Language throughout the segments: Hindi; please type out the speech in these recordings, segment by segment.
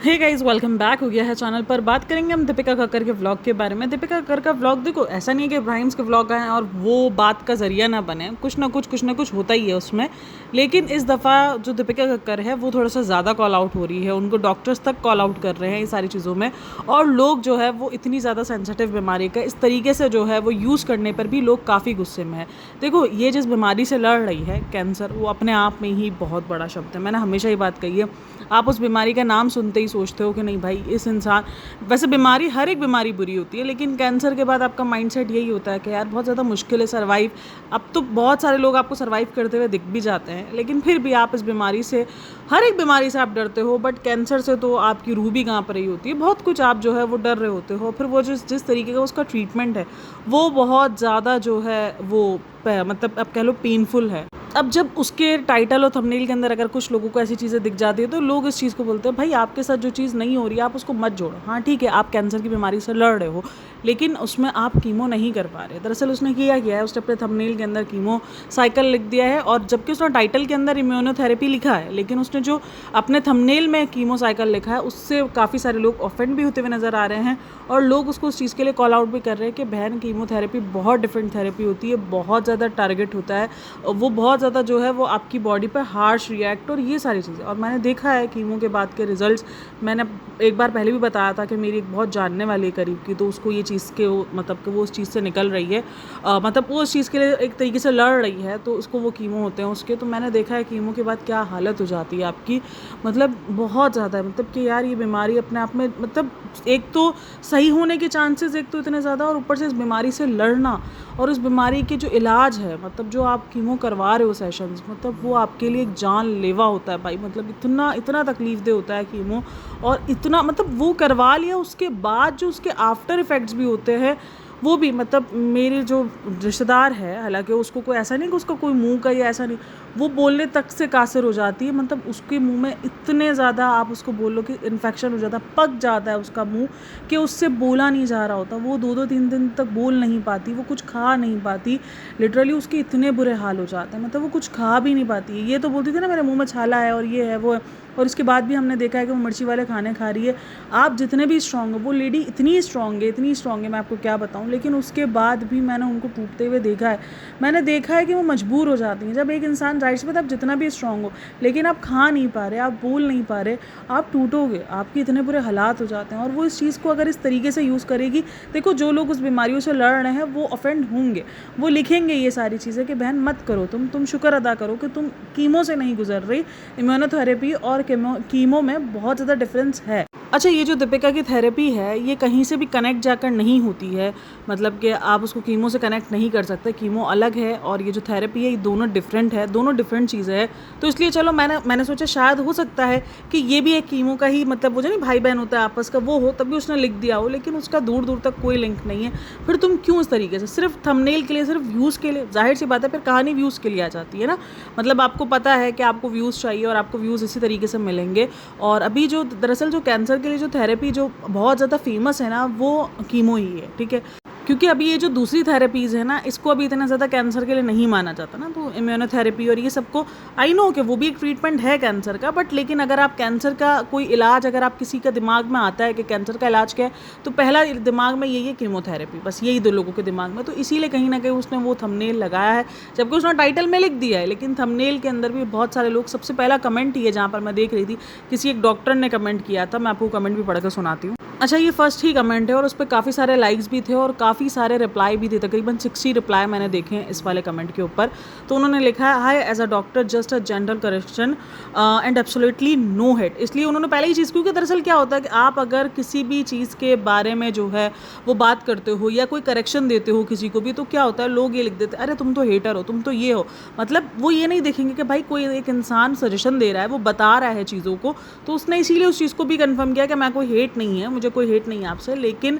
हे गाइस, वेलकम बैक हो गया है चैनल पर। बात करेंगे हम दीपिका कक्कर के व्लॉग के बारे में। दीपिका कक्कर का व्लॉग देखो, ऐसा नहीं है कि इब्राहिम्स के व्लॉग आए और वो बात का जरिया ना बने, कुछ ना कुछ होता ही है उसमें। लेकिन इस दफ़ा जो दीपिका कक्कर है वो थोड़ा सा ज़्यादा कॉल आउट हो रही है, उनको डॉक्टर्स तक कॉल आउट कर रहे हैं ये सारी चीज़ों में। और लोग जो है वो इतनी ज़्यादा सेंसिटिव बीमारी का इस तरीके से जो है वो यूज़ करने पर भी लोग काफ़ी गुस्से में है। देखो, ये जिस बीमारी से लड़ रही है कैंसर, वो अपने आप में ही बहुत बड़ा शब्द है। मैंने हमेशा ये बात कही है, आप उस बीमारी का नाम सुनते ही सोचते हो कि नहीं भाई, इस इंसान, वैसे बीमारी, हर एक बीमारी बुरी होती है, लेकिन कैंसर के बाद आपका माइंडसेट यही होता है कि यार बहुत ज़्यादा मुश्किल है सर्वाइव। अब तो बहुत सारे लोग आपको सर्वाइव करते हुए दिख भी जाते हैं, लेकिन फिर भी आप इस बीमारी से, हर एक बीमारी से आप डरते हो, बट कैंसर से तो आपकी रूह भी कांप रही होती है। बहुत कुछ आप जो है वो डर रहे होते हो। फिर वो जिस तरीके का उसका ट्रीटमेंट है वो बहुत ज़्यादा जो है वो मतलब अब कह लो पेनफुल है। अब जब उसके टाइटल और थंबनेल के अंदर अगर कुछ लोगों को ऐसी चीज़ें दिख जाती है तो लोग इस चीज़ को बोलते हैं, भाई आपके साथ जो चीज़ नहीं हो रही है आप उसको मत जोड़ो। हाँ ठीक है, आप कैंसर की बीमारी से लड़ रहे हो, लेकिन उसमें आप कीमो नहीं कर पा रहे। दरअसल उसने किया है, उसने अपने थंबनेल के अंदर कीमो साइकिल लिख दिया है, और जबकि उसने टाइटल के अंदर इम्यूनोथेरेपी लिखा है, लेकिन उसने जो अपने थंबनेल में कीमो साइकिल लिखा है उससे काफ़ी सारे लोग ऑफेंड भी होते हुए नज़र आ रहे हैं। और लोग उसको उस चीज़ के लिए कॉल आउट भी कर रहे हैं कि बहन, कीमोथेरेपी बहुत डिफरेंट थेरेपी होती है, बहुत ज़्यादा टारगेट होता है, वो बहुत ज़्यादा जो है वो आपकी बॉडी पर हार्श रिएक्ट और ये सारी चीज़ें। और मैंने देखा है कीमो के बाद के रिजल्ट्स। मैंने एक बार पहले भी बताया था कि मेरी एक बहुत जानने वाली है करीब की, तो उसको ये चीज़ के मतलब कि वो उस चीज़ से निकल रही है, मतलब वो उस चीज़ के लिए एक तरीके से लड़ रही है, तो उसको वो कीमो होते हैं उसके। तो मैंने देखा है कीमो के बाद क्या हालत हो जाती है आपकी, मतलब बहुत ज़्यादा, मतलब कि यार ये बीमारी अपने आप में, मतलब एक तो सही होने के चांसेस एक तो इतने ज़्यादा, और ऊपर से इस बीमारी से लड़ना और इस बीमारी के जो इलाज है, मतलब जो आप कीमो करवा रहे हो सेशंस, मतलब वो आपके लिए एक जानलेवा होता है भाई। मतलब इतना इतना तकलीफ दे होता है कीमो, और इतना मतलब वो करवा लिया उसके बाद जो उसके आफ्टर इफ़ेक्ट्स भी होते हैं वो भी, मतलब मेरे जो रिश्तेदार है, हालांकि उसको कोई ऐसा नहीं कि उसका कोई मुंह का या ऐसा नहीं, वो बोलने तक से कासिर हो जाती है। मतलब उसके मुंह में इतने ज़्यादा, आप उसको बोलो कि इन्फेक्शन हो जाता है, पक जाता है उसका मुंह, कि उससे बोला नहीं जा रहा होता। वो 2-2 3 दिन तक बोल नहीं पाती, वो कुछ खा नहीं पाती। लिटरली उसके इतने बुरे हाल हो जाते हैं, मतलब वो कुछ खा भी नहीं पाती। ये तो बोलती थी ना मेरे मुँह में छाला है और ये है वो है, और इसके बाद भी हमने देखा है कि वो मिर्ची वाले खाने खा रही है। आप जितने भी स्ट्रॉन्ग हो, वो लेडी इतनी स्ट्रॉन्ग है, मैं आपको क्या बताऊँ, लेकिन उसके बाद भी मैंने उनको टूटते हुए देखा है। मैंने देखा है कि वो मजबूर हो जाती हैं। जब एक इंसान, जाहिर सी बात, आप जितना भी स्ट्रॉन्ग हो, लेकिन आप खा नहीं पा रहे, आप बोल नहीं पा रहे, आप टूटोगे, आपके इतने बुरे हालात हो जाते हैं। और वो इस चीज़ को अगर इस तरीके से यूज़ करेगी, देखो जो लोग उस बीमारियों से लड़ रहे हैं वो ऑफेंड होंगे, वो लिखेंगे ये सारी चीज़ें कि बहन मत करो, तुम शुक्र अदा करो कि तुम कीमो से नहीं गुजर रही। इम्यूनोथेरेपी और कीमो में बहुत ज़्यादा डिफरेंस है। अच्छा, ये जो दीपिका की थेरेपी है ये कहीं से भी कनेक्ट जाकर नहीं होती है, मतलब कि आप उसको कीमो से कनेक्ट नहीं कर सकते। कीमो अलग है और ये जो थेरेपी है ये दोनों डिफरेंट है, दोनों डिफरेंट चीज़ें हैं। तो इसलिए चलो मैंने सोचा शायद हो सकता है कि ये भी एक कीमो का ही, मतलब वो जो नहीं भाई बहन होता है आपस का, वो हो, तभी उसने लिख दिया हो, लेकिन उसका दूर दूर तक कोई लिंक नहीं है। फिर तुम क्यों इस तरीके से सिर्फ थंबनेल के लिए, सिर्फ व्यूज़ के लिए, जाहिर सी बात है फिर कहानी व्यूज़ के लिए आ जाती है ना। मतलब आपको पता है कि आपको व्यूज़ चाहिए और आपको व्यूज़ इसी तरीके से मिलेंगे। और अभी जो दरअसल जो कैंसर के लिए जो थेरेपी जो बहुत ज़्यादा फेमस है ना, वो कीमो ही है, ठीक है। क्योंकि अभी ये जो दूसरी थेरेपीज़ है ना, इसको अभी इतना ज़्यादा कैंसर के लिए नहीं माना जाता ना, तो इम्यूनोथेरेपी और ये सबको, आई नो कि वो भी एक ट्रीटमेंट है कैंसर का, बट लेकिन अगर आप कैंसर का कोई इलाज, अगर आप किसी का दिमाग में आता है कि कैंसर का इलाज क्या है, तो पहला दिमाग में यही है कीमोथेरेपी, बस यही दो लोगों के दिमाग में। तो इसीलिए कहीं ना कहीं उसने वो थंबनेल लगाया है, जबकि उसने टाइटल में लिख दिया है, लेकिन थंबनेल के अंदर भी बहुत सारे लोग, सबसे पहला कमेंट ही है जहाँ पर मैं देख रही थी, किसी एक डॉक्टर ने कमेंट किया था, मैं आपको कमेंट भी पढ़कर सुनाती हूँ। अच्छा, ये फर्स्ट ही कमेंट है और उस पर काफ़ी सारे लाइक्स भी थे और काफ़ी सारे रिप्लाई भी थे, तकरीबन 60 रिप्लाई मैंने देखे हैं इस वाले कमेंट के ऊपर। तो उन्होंने लिखा है, hi, as a doctor just a general correction and absolutely no hate. इसलिए उन्होंने पहले ही चीज़, क्योंकि दरअसल क्या होता है कि आप अगर किसी भी चीज़ के बारे में जो है वो बात करते हो या कोई करेक्शन देते हो किसी को भी, तो क्या होता है, लोग ये लिख देते हैं, अरे तुम तो हेटर हो, तुम तो ये हो। मतलब वो ये नहीं देखेंगे कि भाई कोई एक इंसान सजेशन दे रहा है, वो बता रहा है चीज़ों को, तो उसने इसीलिए उस चीज़ को भी कन्फर्म किया कि मैं कोई हेट नहीं है, मुझे कोई हेट नहीं है आपसे, लेकिन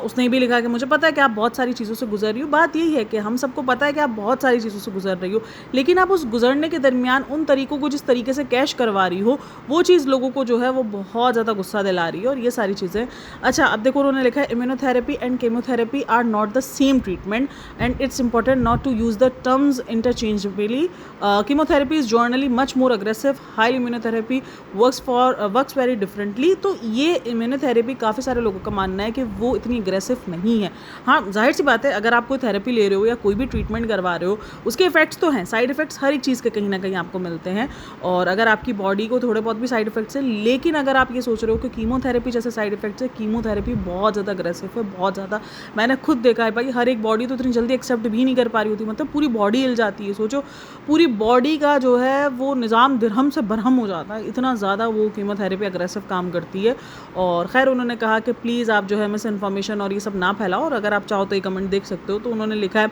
उसने भी लिखा कि मुझे पता है कि आप बहुत सारी चीज़ों से गुजर रही हो। बात यही है कि हम सबको पता है कि आप बहुत सारी चीज़ों से गुजर रही हो, लेकिन आप उस गुजरने के दरमियान उन तरीकों को जिस तरीके से कैश करवा रही हो, वो चीज़ लोगों को जो है वो बहुत ज़्यादा गुस्सा दिला रही है, और ये सारी चीज़ें। अच्छा, अब देखो उन्होंने लिखा है immunotherapy and chemotherapy are not the same treatment and it's important not to use the terms interchangeably. Chemotherapy is generally much more aggressive, while immunotherapy works very differently. तो ये इम्यूनोथेरेपी काफ़ी सारे लोगों का मानना है कि वो इतनी अग्रेसिव नहीं है। हाँ, जाहिर सी बात है, अगर आप कोई थेरेपी ले रहे हो या कोई भी ट्रीटमेंट करवा रहे हो, उसके इफेक्ट्स तो हैं, साइड इफेक्ट्स हर एक चीज़ के कहीं ना कहीं आपको मिलते हैं, और अगर आपकी बॉडी को थोड़े बहुत भी साइड इफेक्ट्स है, लेकिन अगर आप ये सोच रहे हो कि कीमोथेरेपी जैसे साइड इफेक्ट्स है, कीमोथेरेपी बहुत ज़्यादा अग्रेसिव है, बहुत ज़्यादा। मैंने खुद देखा है भाई, हर एक बॉडी तो इतनी जल्दी एक्सेप्ट भी नहीं कर पा रही होती, मतलब पूरी बॉडी हिल जाती है। सोचो, पूरी बॉडी का जो है वो निज़ाम दिरहम से बरहम हो जाता है, इतना ज़्यादा वो कीमोथेरेपी अग्रेसिव काम करती है। और खैर उन्होंने कहा कि प्लीज़ आप जो है मिस इन्फॉर्मेशन और ये सब ना फैलाओ, और अगर आप चाहो तो ये कमेंट देख सकते हो। तो उन्होंने लिखा है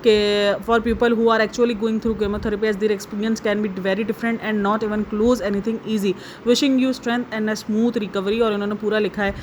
कि for people who are actually going through chemotherapy as their experience can be very different and not even close anything easy, wishing you strength and a smooth recovery. और उन्होंने पूरा लिखा है।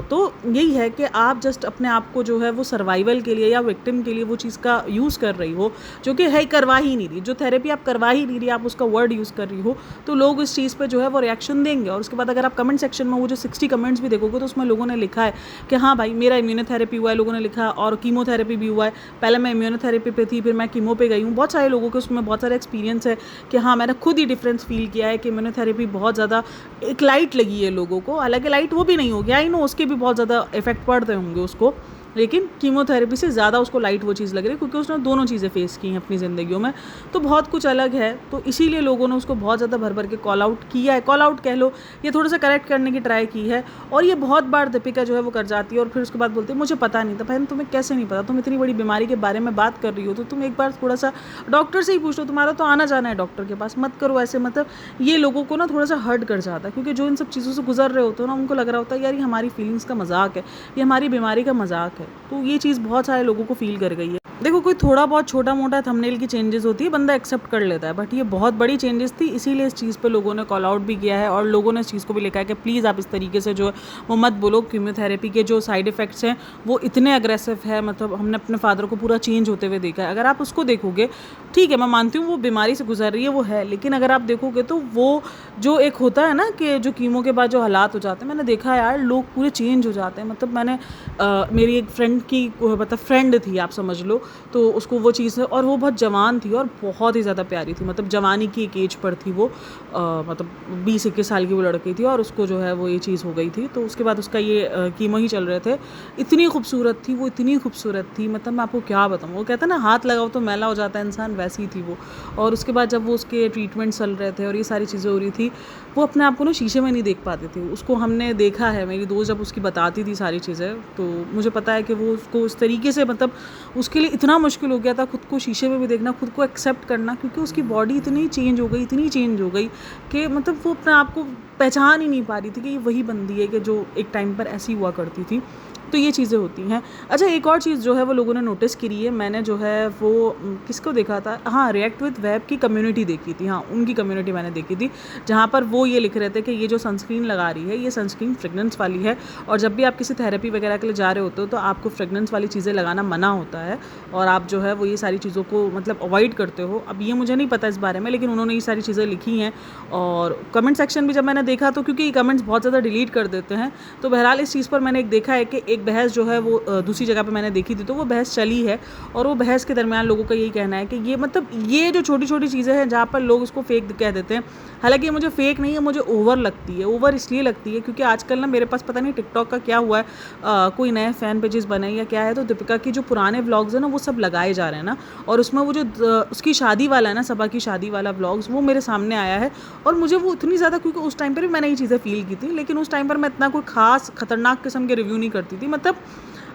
तो यही है कि आप जस्ट अपने आप को जो है वो सर्वाइवल के लिए या विक्टिम के लिए वो चीज़ का यूज़ कर रही हो, जो कि है करवा ही नहीं रही, जो थेरेपी आप करवा ही नहीं रही, आप उसका वर्ड यूज़ कर रही हो, तो लोग इस चीज़ पे जो है वो रिएक्शन देंगे। और उसके बाद अगर आप कमेंट सेक्शन में वो जो 60 कमेंट्स भी देखोगे, तो उसमें लोगों ने लिखा है कि हाँ भाई, मेरा इम्यूनोथेरेपी हुआ है, लोगों ने लिखा, और कीमोथेरेपी भी हुआ है। पहले मैं इम्यूनोथेरेपी पे थी, फिर मैं कीमो पे गई हूँ। बहुत सारे लोगों के उसमें बहुत सारे एक्सपीरियंस है कि हाँ, मैंने खुद ही डिफरेंस फील किया है कि इम्यूनोथेरेपी बहुत ज़्यादा एक लाइट लगी है लोगों को। हालांकि लाइट वो भी नहीं हो गया, आई नो उसके भी बहुत ज़्यादा इफेक्ट पड़ते होंगे उसको, लेकिन कीमोथेरेपी से ज़्यादा उसको लाइट वो चीज़ लग रही है, क्योंकि उसने दोनों चीज़ें फेस की हैं अपनी ज़िंदगियों में, तो बहुत कुछ अलग है। तो इसीलिए लोगों ने उसको बहुत ज़्यादा भर भर के कॉल आउट किया है, कॉल आउट कह लो, ये थोड़ा सा करेक्ट करने की ट्राई की है। और ये बहुत बार दीपिका जो है वो कर जाती है, और फिर उसके बाद बोलती है मुझे पता नहीं था। भाई, तुम्हें कैसे नहीं पता? तुम इतनी बड़ी बीमारी के बारे में बात कर रही हो, तो तुम एक बार थोड़ा सा डॉक्टर से ही पूछ लो, तुम्हारा तो आना जाना है डॉक्टर के पास, मत करो ऐसे। मतलब ये लोगों को ना थोड़ा सा हर्ट कर जाता है, क्योंकि जो इन सब चीज़ों से गुजर रहे होते हो ना, उनको लग रहा होता है यार ये हमारी फीलिंग्स का मजाक है, ये हमारी बीमारी का मजाक है। तो ये चीज़ बहुत सारे लोगों को फील कर गई है। देखो, कोई थोड़ा बहुत छोटा मोटा थंबनेल की चेंजेस होती है, बंदा एक्सेप्ट कर लेता है, बट ये बहुत बड़ी चेंजेस थी, इसीलिए इस चीज़ पे लोगों ने कॉल आउट भी किया है, और लोगों ने इस चीज़ को भी लिखा है कि प्लीज़ आप इस तरीके से जो है वो मत बोलो। कीमोथेरेपी के जो साइड इफ़ेक्ट्स हैं वो इतने अग्रेसिव है, मतलब हमने अपने फादर को पूरा चेंज होते हुए देखा है। अगर आप उसको देखोगे, ठीक है, मैं मानती हूँ वो बीमारी से गुजर रही है, वो है, लेकिन अगर आप देखोगे तो वो जो एक होता है ना कि जो कीमो के बाद जो हालात हो जाते हैं, मैंने देखा है यार, लोग पूरे चेंज हो जाते हैं। मतलब मैंने मेरी एक फ्रेंड की, मतलब फ्रेंड थी आप समझ लो, तो उसको वो चीज़ है, और वो बहुत जवान थी और बहुत ही ज़्यादा प्यारी थी, मतलब जवानी की एक एज पर थी वो, मतलब 20-21 साल की वो लड़की थी, और उसको जो है वो ये चीज़ हो गई थी। तो उसके बाद उसका ये कीमो ही चल रहे थे। इतनी खूबसूरत थी वो, इतनी खूबसूरत थी, मतलब मैं आपको क्या बताऊँ। वो कहते हैं ना, हाथ लगाओ तो मैला हो जाता है इंसान, वैसी थी वो। और उसके बाद जब वो उसके ट्रीटमेंट चल रहे थे और ये सारी चीज़ें हो रही थी, वो अपने आप को ना शीशे में नहीं देख पाती थी। उसको हमने देखा है, मेरी दोस्त जब उसकी बताती थी सारी चीज़ें, तो मुझे पता है कि वो उसको उस तरीके से, मतलब उसके लिए इतना मुश्किल हो गया था खुद को शीशे में भी देखना, खुद को एक्सेप्ट करना, क्योंकि उसकी बॉडी इतनी चेंज हो गई, इतनी चेंज हो गई कि मतलब वो अपने आप को पहचान ही नहीं पा रही थी कि ये वही बंदी है कि जो एक टाइम पर ऐसी हुआ करती थी। तो ये चीज़ें होती हैं। अच्छा, एक और चीज़ जो है वो लोगों ने नोटिस करी है, मैंने जो है वो किसको देखा था, हाँ, रिएक्ट विद वेब की कम्युनिटी देखी थी, हाँ, उनकी कम्युनिटी मैंने देखी थी, जहाँ पर वो ये लिख रहे थे कि ये जो सनस्क्रीन लगा रही है, ये सनस्क्रीन फ्रेगनेंस वाली है, और जब भी आप किसी थेरेपी वगैरह के लिए जा रहे होते हो तो आपको फ्रेगनेंस वाली चीज़ें लगाना मना होता है, और आप जो है वो ये सारी चीज़ों को मतलब अवॉइड करते हो। अब ये मुझे नहीं पता इस बारे में, लेकिन उन्होंने ये सारी चीज़ें लिखी हैं। और कमेंट सेक्शन भी जब मैंने देखा, तो क्योंकि ये कमेंट्स बहुत ज़्यादा डिलीट कर देते हैं, तो बहरहाल इस चीज़ पर मैंने एक देखा है कि एक बहस जो है वो दूसरी जगह पे मैंने देखी थी, तो वो बहस चली है, और वो बहस के दरमियान लोगों का यही कहना है कि ये मतलब ये जो छोटी छोटी चीज़ें हैं जहाँ पर लोग उसको फेक कह देते हैं, हालांकि ये मुझे फेक नहीं है, मुझे ओवर लगती है। ओवर इसलिए लगती है क्योंकि आजकल ना मेरे पास पता नहीं टिकटॉक का क्या हुआ है, कोई नए फ़ैन पेजेस बने या क्या है, तो दीपिका की जो पुराने व्लॉग्स हैं ना वो सब लगाए जा रहे हैं ना, और उसमें वो जो उसकी शादी वाला है ना, सबा की शादी वाला व्लॉग्स, वो मेरे सामने आया है, और मुझे वो इतनी ज़्यादा, क्योंकि उस टाइम पर भी मैंने ये चीज़ें फील की थी, लेकिन उस टाइम पर मैं इतना कोई खास खतरनाक किस्म के रिव्यू नहीं करती थी, मतलब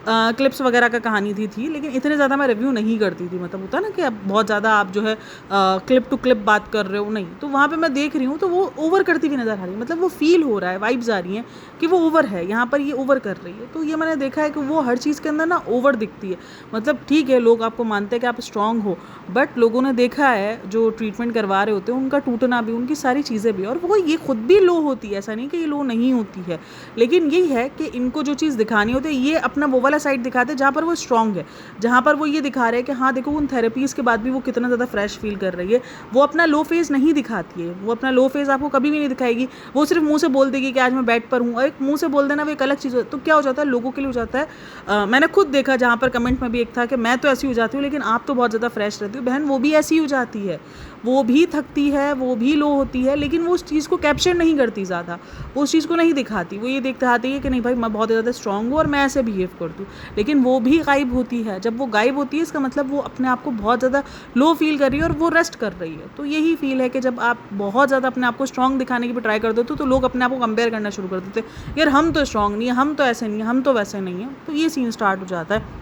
क्लिप्स वगैरह का कहानी थी, लेकिन इतने ज़्यादा मैं रिव्यू नहीं करती थी। मतलब होता है ना कि अब बहुत ज़्यादा आप जो है क्लिप टू क्लिप बात कर रहे हो, नहीं। तो वहाँ पे मैं देख रही हूँ तो वो ओवर करती हुई नज़र आ रही है, मतलब वो फील हो रहा है, वाइब्स आ रही हैं कि वो ओवर है, यहाँ पर ये ओवर कर रही है। तो ये मैंने देखा है कि वो हर चीज़ के अंदर ना ओवर दिखती है। मतलब ठीक है, लोग आपको मानते हैं कि आप स्ट्रांग हो, बट लोगों ने देखा है जो ट्रीटमेंट करवा रहे होते हैं उनका टूटना भी, उनकी सारी चीज़ें भी, और वो ये खुद भी लो होती है, ऐसा नहीं कि ये लो नहीं होती है। लेकिन यही है कि इनको जो चीज़ दिखानी होती है, ये अपना वो वाला साइड दिखाते हैं जहाँ पर वो स्ट्रांग है, जहाँ पर वो ये दिखा रहे हैं कि हाँ देखो उन थेरेपीज़ के बाद भी वो कितना ज़्यादा फ्रेश फील कर रही है। वो अपना लो फेज़ नहीं दिखाती है, वो अपना लो फेज़ आपको कभी भी नहीं दिखाएगी। वो सिर्फ मुँह से बोल देगी कि आज मैं बेड पर हूँ, और एक मुँह से बोल देना वो एक अलग चीज़ है। तो क्या हो जाता है, लोगों के लिए हो जाता है, मैंने खुद देखा जहाँ पर कमेंट में भी एक था कि मैं तो ऐसी हो जाती हूँ लेकिन आप तो बहुत ज़्यादा फ्रेश रहती हो। बहन वो भी ऐसी हो जाती है, वो भी थकती है, वो भी लो होती है, लेकिन वो उस चीज़ को कैप्चर नहीं करती ज़्यादा, वो उस चीज़ को नहीं दिखाती। वो ये दिखाती है कि नहीं भाई मैं बहुत ज़्यादा स्ट्रांग हूँ और मैं ऐसे बिहेव करती हूँ, लेकिन वो भी गायब होती है। जब वो गायब होती है इसका मतलब वो अपने आप को बहुत ज़्यादा लो फील कर रही है और वो रेस्ट कर रही है। तो यही फील है कि जब आप बहुत ज़्यादा अपने आप को स्ट्रांग दिखाने की भी ट्राई करते हो तो लोग अपने आप को कंपेयर करना शुरू कर देते हैं, यार हम तो स्ट्रांग नहीं है, हम तो ऐसे नहीं है, हम तो वैसे नहीं है। तो ये सीन स्टार्ट हो जाता है।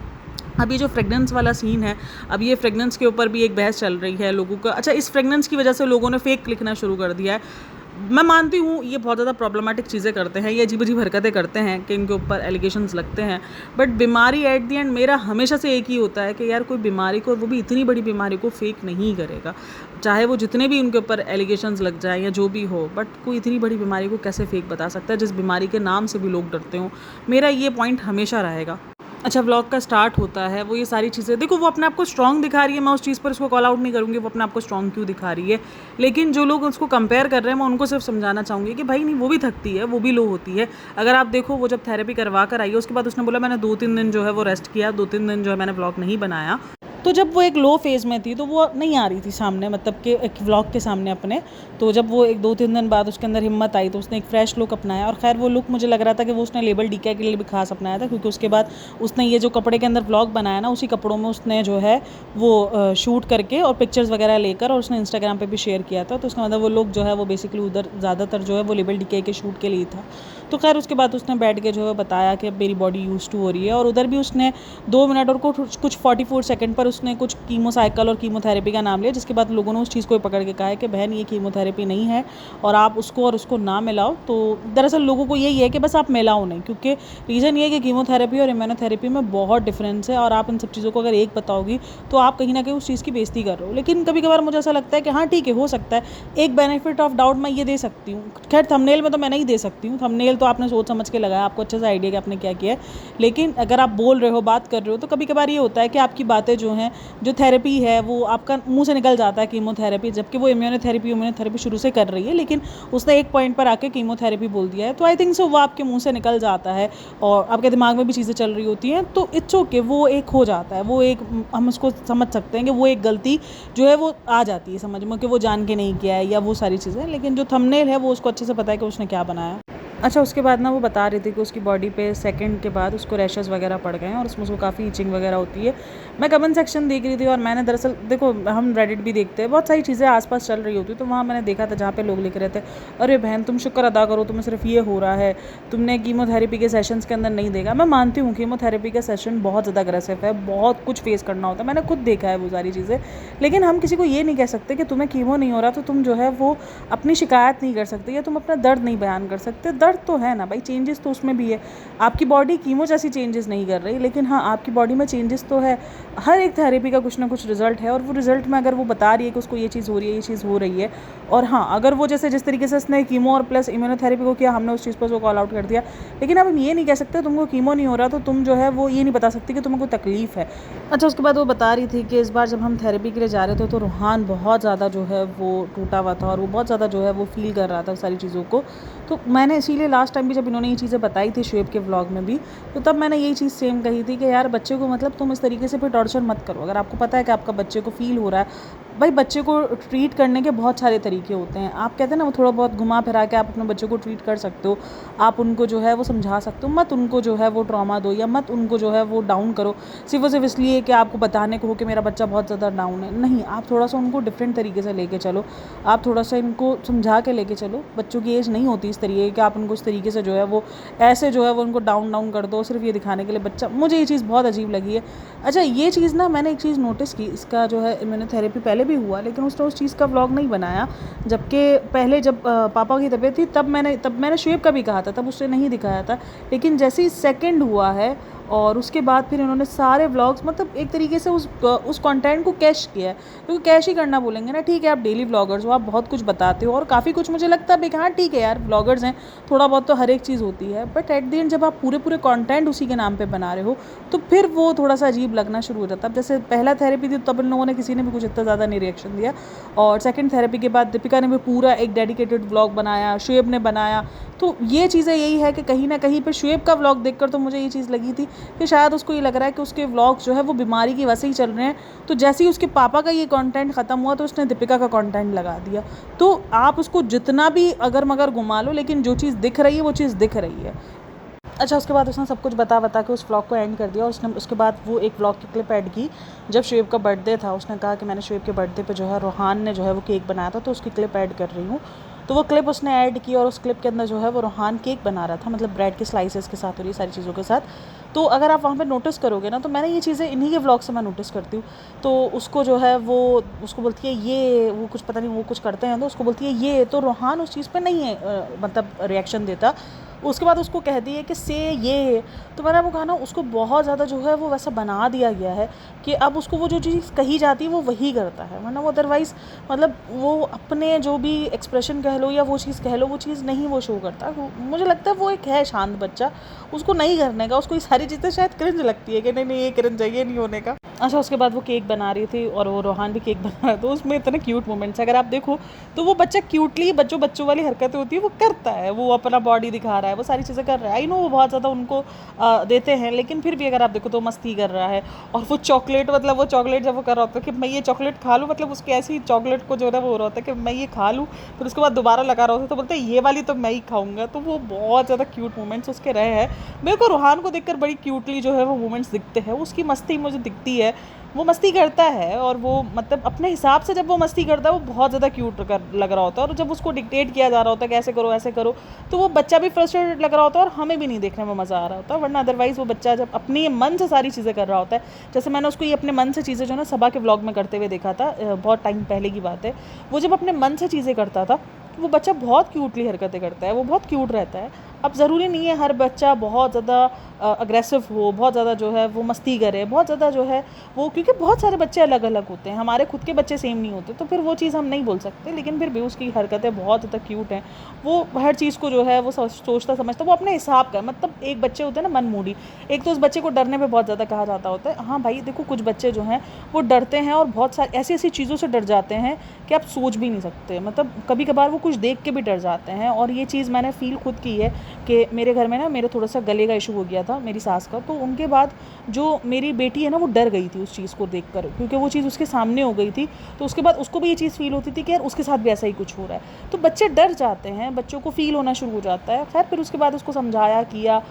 अब ये जो फ्रेगनेंस वाला सीन है, अब ये फ्रेगनेंस के ऊपर भी एक बहस चल रही है लोगों का। अच्छा, इस फ्रेगनेंस की वजह से लोगों ने फेक लिखना शुरू कर दिया है। मैं मानती हूँ ये बहुत ज़्यादा प्रॉब्लमेटिक चीज़ें करते हैं, ये अजीब-अजीब हरकतें करते हैं कि इनके ऊपर एलिगेशंस लगते हैं, बट बीमारी एट द एंड मेरा हमेशा से एक ही होता है कि यार कोई बीमारी को, वो भी इतनी बड़ी बीमारी को फेक नहीं करेगा, चाहे वो जितने भी उनके ऊपर एलिगेशंस लग जाए या जो भी हो, बट कोई इतनी बड़ी बीमारी को कैसे फेक बता सकता है जिस बीमारी के नाम से भी लोग डरते हों। मेरा ये पॉइंट हमेशा रहेगा। अच्छा, व्लॉग का स्टार्ट होता है, वो ये सारी चीज़ें देखो, वो अपने आप को स्ट्रांग दिखा रही है, मैं उस चीज़ पर उसको कॉल आउट नहीं करूँगी वो अपने आप को स्ट्रांग क्यों दिखा रही है, लेकिन जो लोग उसको कंपेयर कर रहे हैं मैं उनको सिर्फ समझाना चाहूँगी कि भाई नहीं, वो भी थकती है, वो भी लो होती है। अगर आप देखो, वो जब थेरेपी करवा कर आई है उसके बाद उसने बोला मैंने 2-3 दिन जो है वो रेस्ट किया, 2-3 दिन जो है मैंने व्लॉग नहीं बनाया। तो जब वो एक लो फेज़ में थी तो वो नहीं आ रही थी सामने, मतलब कि एक व्लॉग के सामने अपने। तो जब वो एक 2-3 दिन बाद उसके अंदर हिम्मत आई तो उसने एक फ्रेश लुक अपनाया, और खैर वो लुक मुझे लग रहा था कि वो उसने लेबल डीके के लिए भी खास अपनाया था, क्योंकि उसके बाद उसने ये जो कपड़े के अंदर व्लॉग बनाया ना, उसी कपड़ों में उसने जो है वो शूट करके और पिक्चर्स वगैरह लेकर और उसने इंस्टाग्राम पे भी शेयर किया था। तो उसका मतलब वो लुक जो है वो बेसिकली उधर ज़्यादातर जो है वो लेबल डीके के शूट के लिए था। तो खैर उसके बाद उसने बैठ के जो है बताया कि मेरी बॉडी यूज़ टू हो रही है, और उधर भी उसने 2 मिनट और कुछ 44 सेकंड पर उसने कुछ कीमो साइकिल और कीमोथेरेपी का नाम लिया, जिसके बाद लोगों ने उस चीज़ को पकड़ के कहा है कि बहन ये कीमोथेरेपी नहीं है और आप उसको और उसको ना मिलाओ। तो दरअसल लोगों को यही है कि बस आप मिलाओ नहीं, क्योंकि रीज़न ये है कि कीमोथेरेपी और इम्यूनोथेरेपी में बहुत डिफरेंस है, और आप इन सब चीज़ों को अगर एक बताओगी तो आप कहीं ना कहीं उस चीज़ की बेइज्जती कर रहे हो। लेकिन कभी कभार मुझे ऐसा लगता है कि हाँ ठीक है, हो सकता है, एक बेनिफिट ऑफ डाउट मैं ये दे सकती हूँ। खैर थंबनेल में तो मैं नहीं दे सकती हूँ, थंबनेल तो आपने सोच समझ के लगाया, आपको अच्छे से आइडिया कि आपने क्या किया है। लेकिन अगर आप बोल रहे हो, बात कर रहे हो, तो कभी कभार ये होता है कि आपकी बातें जो हैं, जो थेरेपी है वो आपका मुंह से निकल जाता है कीमोथेरेपी, जबकि वो इम्यूनोथेरेपी शुरू से कर रही है, लेकिन उसने एक पॉइंट पर आके कीमोथेरेपी बोल दिया है। तो आई थिंक सो वो आपके मुंह से निकल जाता है और आपके दिमाग में भी चीज़ें चल रही होती हैं, तो इट्स ओके, वो एक हो जाता है, वो एक हम उसको समझ सकते हैं कि वो एक गलती जो है वो आ जाती है समझ में, कि वो जान के नहीं किया है या वो सारी चीज़ें। लेकिन जो थंबनेल है वो उसको अच्छे से पता है कि उसने क्या बनाया। अच्छा, उसके बाद ना वो बता रही थी कि उसकी बॉडी पे सेकंड के बाद उसको रैशेस वगैरह पड़ गए हैं और उसमें उसको काफ़ी इचिंग वगैरह होती है। मैं कमेंट सेक्शन देख रही थी, और मैंने दरअसल देखो, हम रेडिट भी देखते हैं, बहुत सारी चीज़ें आसपास चल रही होती, तो वहाँ मैंने देखा था जहाँ पे लोग लिख रहे थे, अरे बहन तुम शुक्र अदा करो, तुम्हें सिर्फ ये हो रहा है, तुमने कीमोथेरेपी के सेशंस के अंदर नहीं देखा। मैं मानती हूँ कीमोथेरेपी का सेशन बहुत ज़्यादा अग्रेसिव है, बहुत कुछ फेस करना होता है, मैंने खुद देखा है वो सारी चीज़ें। लेकिन हम किसी को ये नहीं कह सकते कि तुम्हें कीमो नहीं हो रहा तो तुम जो है वो अपनी शिकायत नहीं कर सकते या तुम अपना दर्द नहीं बयान कर सकते। दर्द तो है ना भाई, चेंजेस तो उसमें भी है। आपकी बॉडी कीमो जैसी चेंजेस नहीं कर रही, लेकिन हाँ आपकी बॉडी में चेंजेस तो है। हर एक थेरेपी का कुछ ना कुछ रिजल्ट है, और वो रिजल्ट में अगर वो बता रही है कि उसको ये चीज़ हो रही है, ये चीज़ हो रही है, और हाँ अगर वो जैसे जिस तरीके से उसने कीमो और प्लस इम्यूनोथेरेपी को किया, हमने उस चीज़ पर उसको कॉल आउट कर दिया। लेकिन अब हम ये नहीं कह सकते तुमको कीमो नहीं हो रहा तो तुम जो है वो ये नहीं बता सकती कि तुम्हें कोई तकलीफ़ है। अच्छा, उसके बाद वो बता रही थी कि इस बार जब हम थेरेपी के लिए जा रहे थे तो रूहान बहुत ज़्यादा जो है वो टूटा हुआ था, और वो बहुत ज़्यादा जो है वो फील कर रहा था सारी चीज़ों को। तो मैंने इसीलिए लास्ट टाइम भी जब इन्होंने ये चीज़ें बताई थी शुएब के व्लॉग में भी, तो तब मैंने यही चीज़ सेम कही थी कि यार बच्चे को मतलब तुम इस तरीके से फिर टॉर्चर मत करो। अगर आपको पता है कि आपका बच्चे को फील हो रहा है, भाई बच्चे को ट्रीट करने के बहुत सारे तरीके होते हैं। आप कहते हैं ना वो थोड़ा बहुत घुमा फिरा के आप अपने बच्चे को ट्रीट कर सकते हो, आप उनको जो है वो समझा सकते हो, मत उनको जो है वो ट्रॉमा दो या मत उनको जो है वो डाउन करो सिर्फ और सिर्फ इसलिए कि आपको बताने को हो कि मेरा बच्चा बहुत ज़्यादा डाउन है। नहीं, आप थोड़ा सा उनको डिफरेंट तरीके से लेके चलो, आप थोड़ा सा इनको समझा के लेके चलो। बच्चों की एज नहीं होती इस तरीके कि आप उनको इस तरीके से जो है वो ऐसे जो है वो उनको डाउन डाउन कर दो सिर्फ ये दिखाने के लिए बच्चा। मुझे ये चीज़ बहुत अजीब लगी है। अच्छा, ये चीज़ ना मैंने एक चीज़ नोटिस की, इसका जो है मैंने थेरेपी पहले भी हुआ लेकिन उसने उस चीज़ का व्लॉग नहीं बनाया। जबकि पहले जब पापा की तबीयत थी तब मैंने शुएब का भी कहा था, तब उसने नहीं दिखाया था। लेकिन जैसे ही सेकंड हुआ है और उसके बाद फिर इन्होंने सारे व्लॉग्स मतलब एक तरीके से उस कंटेंट को कैश किया है, क्योंकि कैश ही करना बोलेंगे ना। ठीक है, आप डेली व्लॉगर्स हो, आप बहुत कुछ बताते हो और काफ़ी कुछ मुझे लगता है हाँ ठीक है यार, व्लॉगर्स हैं, थोड़ा बहुत तो हर एक चीज़ होती है, बट एट द एंड जब आप पूरे कंटेंट उसी के नाम पे बना रहे हो तो फिर वो थोड़ा सा अजीब लगना शुरू हो जाता है। अब जैसे पहला थेरेपी थी तब इन लोगों ने किसी ने भी कुछ इतना ज़्यादा नहीं रिएक्शन दिया, और सेकंड थेरेपी के बाद दीपिका ने भी पूरा एक डेडिकेटेड व्लॉग बनाया, शुएब ने बनाया। तो ये चीज़ें यही है कि कहीं ना कहीं पर शुएब का व्लॉग देखकर तो मुझे ये चीज़ लगी थी कि शायद उसको ये लग रहा है कि उसके व्लॉग्स जो है वो बीमारी की वजह से ही चल रहे हैं। तो जैसे ही उसके पापा का ये कंटेंट ख़त्म हुआ तो उसने दीपिका का कंटेंट लगा दिया। तो आप उसको जितना भी अगर मगर घुमा लो, लेकिन जो चीज़ दिख रही है वो चीज़ दिख रही है। अच्छा, उसके बाद उसने सब कुछ बता के उस व्लॉग को एंड कर दिया। उसने उसके बाद वो एक व्लॉग की क्लिप ऐड की जब शुएब का बर्थडे था। उसने कहा कि मैंने शुएब के बर्थडे पे जो है रोहान ने जो है वो केक बनाया था, तो उसकी क्लिप ऐड कर रही हूँ। तो वो क्लिप उसने ऐड की और उस क्लिप के अंदर जो है वो रोहान केक बना रहा था, मतलब ब्रेड के स्लाइसेस के साथ और ये सारी चीज़ों के साथ। तो अगर आप वहाँ पे नोटिस करोगे ना, तो मैंने ये चीज़ें इन्हीं के व्लॉग से मैं नोटिस करती हूँ। तो उसको जो है वो उसको बोलती है ये, वो कुछ पता नहीं वो कुछ करते हैं तो उसको बोलती है ये, तो रोहान उस चीज़ पे नहीं है मतलब रिएक्शन देता। उसके बाद उसको कहती है कि से ये, तो मैंने वो कहा ना उसको बहुत ज़्यादा जो है वो वैसा बना दिया गया है कि अब उसको वो जो चीज़ कही जाती है वो वही करता है, वरना वो अदरवाइज़ मतलब वो अपने जो भी एक्सप्रेशन कह लो या वो चीज़ कह लो वो चीज़ नहीं वो शो करता। मुझे लगता है वो एक है शांत बच्चा, उसको नहीं करने का, उसको ये सारी चीज़ें शायद क्रिंज लगती है कि नहीं नहीं ये क्रिंज है, ये नहीं होने का। अच्छा, उसके बाद वो केक बना रही थी और वो रोहान भी केक बना रहा था, तो उसमें इतने क्यूट मोमेंट्स अगर आप देखो तो वो बच्चा क्यूटली बच्चों वाली हरकतें होती है वो करता है, वो अपना बॉडी दिखा रहा है, वो सारी चीज़ें कर रहा है। आई नो वो बहुत ज़्यादा उनको देते हैं, लेकिन फिर भी अगर आप देखो तो मस्ती कर रहा है। और वो चॉकलेट मतलब वो चॉकलेट जब वो कर रहा होता है कि मैं ये चॉकलेट खा लूँ, मतलब उसके ऐसी चॉकलेट को जो है वो हो रहा होता है कि मैं ये खा लूँ, फिर उसके बाद दोबारा लगा रहा होता है तो बोलते हैं ये वाली तो मैं ही खाऊंगा। तो वो बहुत ज़्यादा क्यूट मोमेंट्स उसके रहे हैं। मेरे को रूहान को देखकर बड़ी क्यूटली जो है वो मोमेंट्स दिखते हैं, उसकी मस्ती मुझे दिखती है, वो मस्ती करता है और वो मतलब अपने हिसाब से जब वो मस्ती करता है वो बहुत ज़्यादा क्यूट लग रहा होता है। और जब उसको डिक्टेट किया जा रहा होता है कि ऐसे करो तो वो बच्चा भी फ्रस्ट्रेटेड लग रहा होता है और हमें भी नहीं देखने में मज़ा आ रहा होता है। वरना अदरवाइज़ वो बच्चा जब अपने मन से सारी चीज़ें कर रहा होता है, जैसे मैंने उसको ये अपने मन से चीज़ें जो है ना सबा के व्लॉग में करते हुए देखा था, बहुत टाइम पहले की बात है। वो जब अपने मन से चीज़ें करता था वो बच्चा बहुत क्यूटली हरकतें करता है, वो बहुत क्यूट रहता है। अब ज़रूरी नहीं है हर बच्चा बहुत ज़्यादा अग्रेसिव हो, बहुत ज़्यादा जो है वो मस्ती करे, बहुत ज़्यादा जो है वो, क्योंकि बहुत सारे बच्चे अलग अलग होते हैं, हमारे खुद के बच्चे सेम नहीं होते, तो फिर वो चीज़ हम नहीं बोल सकते। लेकिन फिर भी उसकी हरकतें बहुत ज़्यादा क्यूट हैं, वो हर चीज़ को जो है वो सोचता समझता, वो अपने हिसाब का, मतलब एक बच्चे होते हैं ना मनमूडी, एक तो उस बच्चे को डरने पर बहुत ज़्यादा कहा जाता होता है। हाँ भाई देखो, कुछ बच्चे जो हैं वो डरते हैं और बहुत सारी ऐसी ऐसी चीज़ों से डर जाते हैं कि आप सोच भी नहीं सकते, मतलब कभी कभार वो कुछ देख के भी डर जाते हैं। और ये चीज़ मैंने फील खुद की है कि मेरे घर में ना मेरे थोड़ा सा गले का इशू हो गया था मेरी सास का, तो उनके बाद जो मेरी बेटी है ना वो डर गई थी उस चीज़ को देखकर, क्योंकि वो चीज़ उसके सामने हो गई थी। तो उसके बाद उसको भी ये चीज़ फील होती थी कि यार उसके साथ भी ऐसा ही कुछ हो रहा है, तो बच्चे डर जाते हैं, बच्चों को फील होना शुरू हो जाता है। खैर फिर उसके बाद उसको समझाया किया,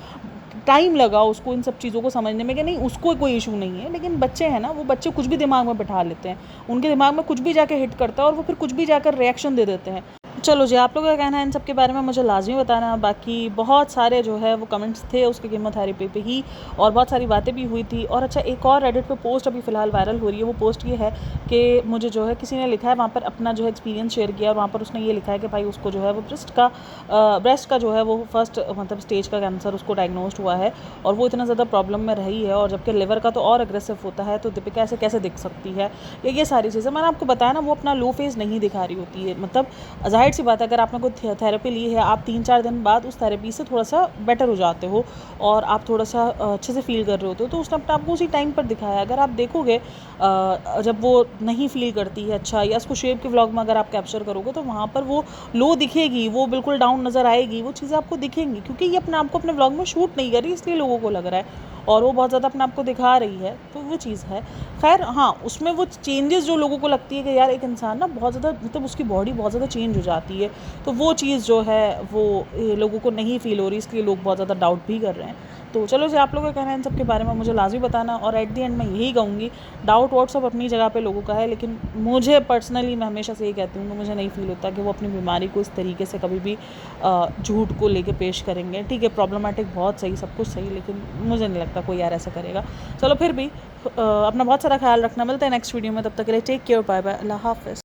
टाइम लगा उसको इन सब चीज़ों को समझने में कि नहीं उसको कोई इशू नहीं है। लेकिन बच्चे हैं ना, वो बच्चे कुछ भी दिमाग में बिठा लेते हैं, उनके दिमाग में कुछ भी जाके हिट करता है और वो फिर कुछ भी जाकर रिएक्शन दे देते हैं। चलो जी, आप लोगों का कहना है इन सब के बारे में मुझे लाजमी बताना। बाकी बहुत सारे जो है वो कमेंट्स थे उसके कीमोथेरेपी पे ही, और बहुत सारी बातें भी हुई थी। और अच्छा, एक और रेडिट पे पोस्ट अभी फ़िलहाल वायरल हो रही है। वो पोस्ट ये है कि मुझे जो है किसी ने लिखा है वहाँ पर अपना जो है एक्सपीरियंस शेयर किया, और वहाँ पर उसने ये लिखा है कि भाई उसको जो है वो ब्रेस्ट का जो है वो फर्स्ट मतलब स्टेज का कैंसर उसको डायग्नोस्ड हुआ है, और वो इतना ज़्यादा प्रॉब्लम में रही है, और जबकि लिवर का तो और अग्रेसिव होता है, तो दीपिका ऐसे कैसे दिख सकती है, ये सारी चीज़ें मैंने आपको बताया ना। वो अपना लो फेस नहीं दिखा रही होती है, मतलब जाहिर सी बात है, अगर आपने कोई थेरेपी ली है, आप 3-4 दिन बाद उस थेरेपी से थोड़ा सा बेटर हो जाते हो और आप थोड़ा सा अच्छे से फील कर रहे होते हो, तो उसने अपने आपको उसी टाइम पर दिखाया। अगर आप देखोगे जब वो नहीं फील करती है अच्छा, या उसको शेप के व्लॉग में अगर आप कैप्चर करोगे तो वहाँ पर वो लो दिखेगी, वो बिल्कुल डाउन नज़र आएगी, वो चीज़ें आपको दिखेंगी, क्योंकि ये अपने आप को अपने व्लॉग में शूट नहीं कर रही, इसलिए लोगों को लग रहा है। और वो बहुत ज़्यादा अपने आप को दिखा रही है, तो वो चीज़ है। खैर हाँ, उसमें वो चेंजेस जो लोगों को लगती है कि यार एक इंसान ना बहुत ज़्यादा मतलब उसकी बॉडी बहुत ज़्यादा चेंज हो जाती है, तो वो चीज़ जो है वो लोगों को नहीं फील हो रही, इसलिए लोग बहुत ज़्यादा डाउट भी कर रहे हैं। तो चलो जी, आप लोगों का कहना है इन सब के बारे में मुझे लाजमी बताना, और एट द एंड मैं यही कहूँगी, डाउट वाउट सब अपनी जगह पे लोगों का है, लेकिन मुझे पर्सनली मैं हमेशा से ये कहती हूँ कि मुझे नहीं फील होता कि वो अपनी बीमारी को इस तरीके से कभी भी झूठ को लेके पेश करेंगे। ठीक है, प्रॉब्लमेटिक बहुत सही, सब कुछ सही, लेकिन मुझे नहीं लगता कोई यार ऐसा करेगा। चलो फिर भी अपना बहुत सारा ख्याल रखना, मिलते हैं नेक्स्ट वीडियो में, तब तक के लिए टेक केयर, बाय बाय, अल्लाह हाफ़िज़।